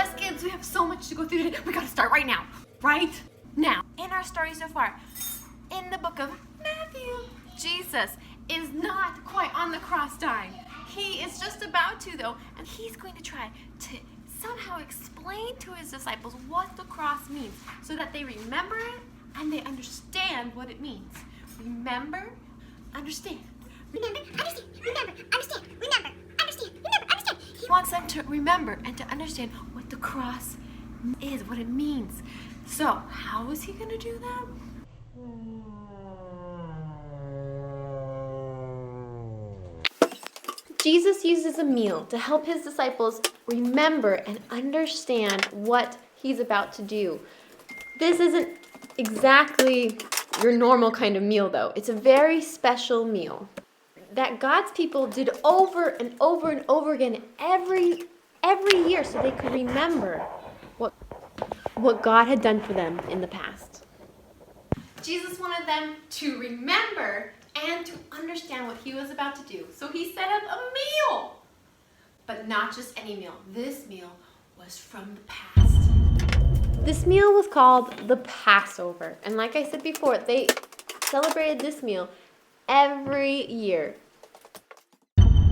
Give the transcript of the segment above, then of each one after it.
Yes, kids, we have so much to go through today. We gotta start right now. Right now. In our story so far, in the book of Matthew, Jesus is not quite on the cross dying. He is just about to, though, and he's going to try to somehow explain to his disciples what the cross means so that they remember it and they understand what it means. Remember, understand. Remember, understand, remember, understand, remember, understand, remember, understand. He wants them to remember and to understand what the cross is, what it means. So, how is he going to do that? Jesus uses a meal to help his disciples remember and understand what he's about to do. This isn't exactly your normal kind of meal, though. It's a very special meal that God's people did over and over and over again every year so they could remember what God had done for them in the past. Jesus wanted them to remember and to understand what he was about to do. So he set up a meal. But not just any meal. This meal was from the past. This meal was called the Passover. And like I said before, they celebrated this meal every year.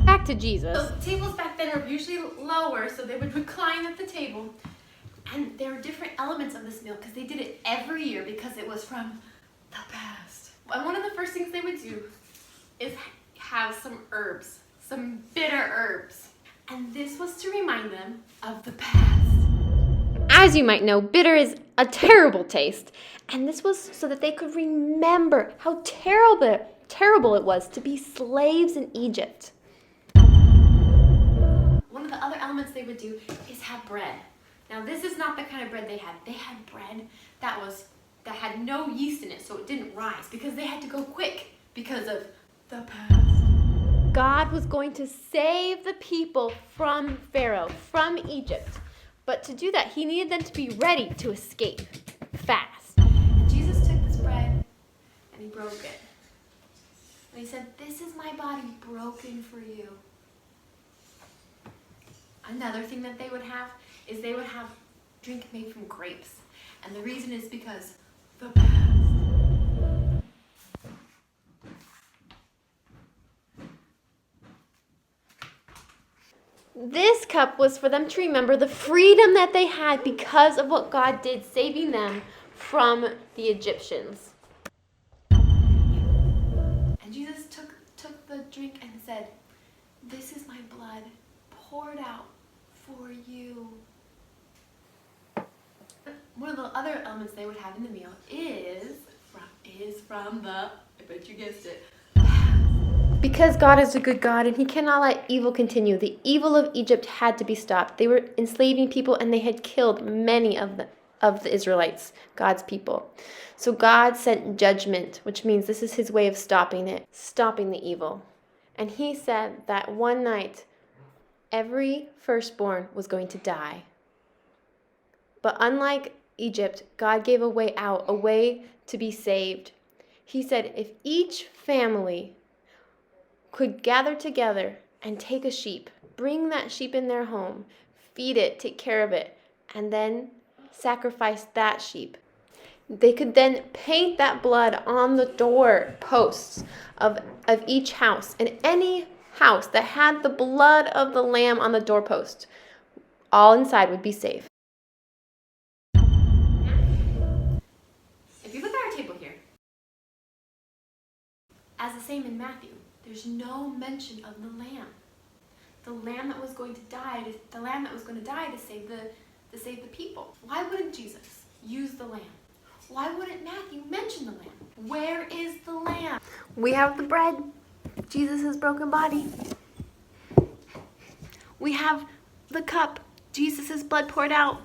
Back to Jesus. So tables back then were usually lower, so they would recline at the table. And there were different elements of this meal because they did it every year because it was from the past. And one of the first things they would do is have some herbs, some bitter herbs. And this was to remind them of the past. As you might know, bitter is a terrible taste. And this was so that they could remember how terrible it was to be slaves in Egypt. One of the other elements they would do is have bread. Now, this is not the kind of bread they had. They had bread that had no yeast in it, so it didn't rise because they had to go quick because of the past. God was going to save the people from Pharaoh, from Egypt. But to do that, he needed them to be ready to escape fast. And Jesus took this bread and he broke it. And he said, "This is my body broken for you." Another thing that they would have is they would have drink made from grapes. And the reason is because the past. This cup was for them to remember the freedom that they had because of what God did, saving them from the Egyptians. And Jesus took the drink and said, "This is my blood poured out for you." One of the other elements they would have in the meal is from the, I bet you guessed it, because God is a good God and he cannot let evil continue. The evil of Egypt had to be stopped. They were enslaving people and they had killed many of the Israelites, God's people. So God sent judgment, which means this is his way of stopping the evil. And he said that one night, every firstborn was going to die. But unlike Egypt, God gave a way out, a way to be saved. He said if each family could gather together and take a sheep, bring that sheep in their home, feed it, take care of it, and then sacrifice that sheep, they could then paint that blood on the door posts of each house. And any house that had the blood of the lamb on the doorpost, all inside would be safe. If you look at our table here, as the same in Matthew, there's no mention of the lamb. The lamb that was going to die, to save the people. Why wouldn't Jesus use the lamb? Why wouldn't Matthew mention the lamb? Where is the lamb? We have the bread, Jesus' broken body. We have the cup, Jesus' blood poured out.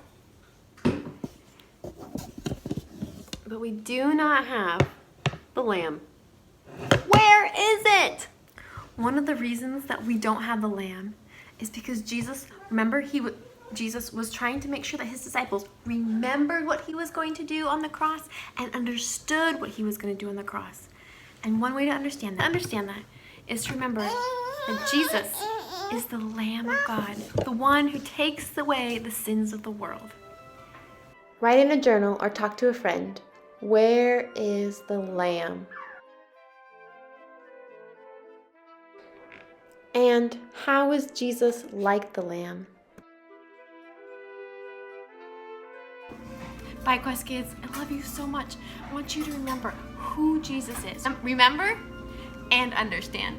But we do not have the lamb. Where is it? One of the reasons that we don't have the lamb is because Jesus was trying to make sure that his disciples remembered what he was going to do on the cross and understood what he was going to do on the cross. And one way to understand that is to remember that Jesus is the Lamb of God, the one who takes away the sins of the world. Write in a journal or talk to a friend. Where is the Lamb? And how is Jesus like the Lamb? Bye, Quest Kids. I love you so much. I want you to remember who Jesus is. Remember and understand.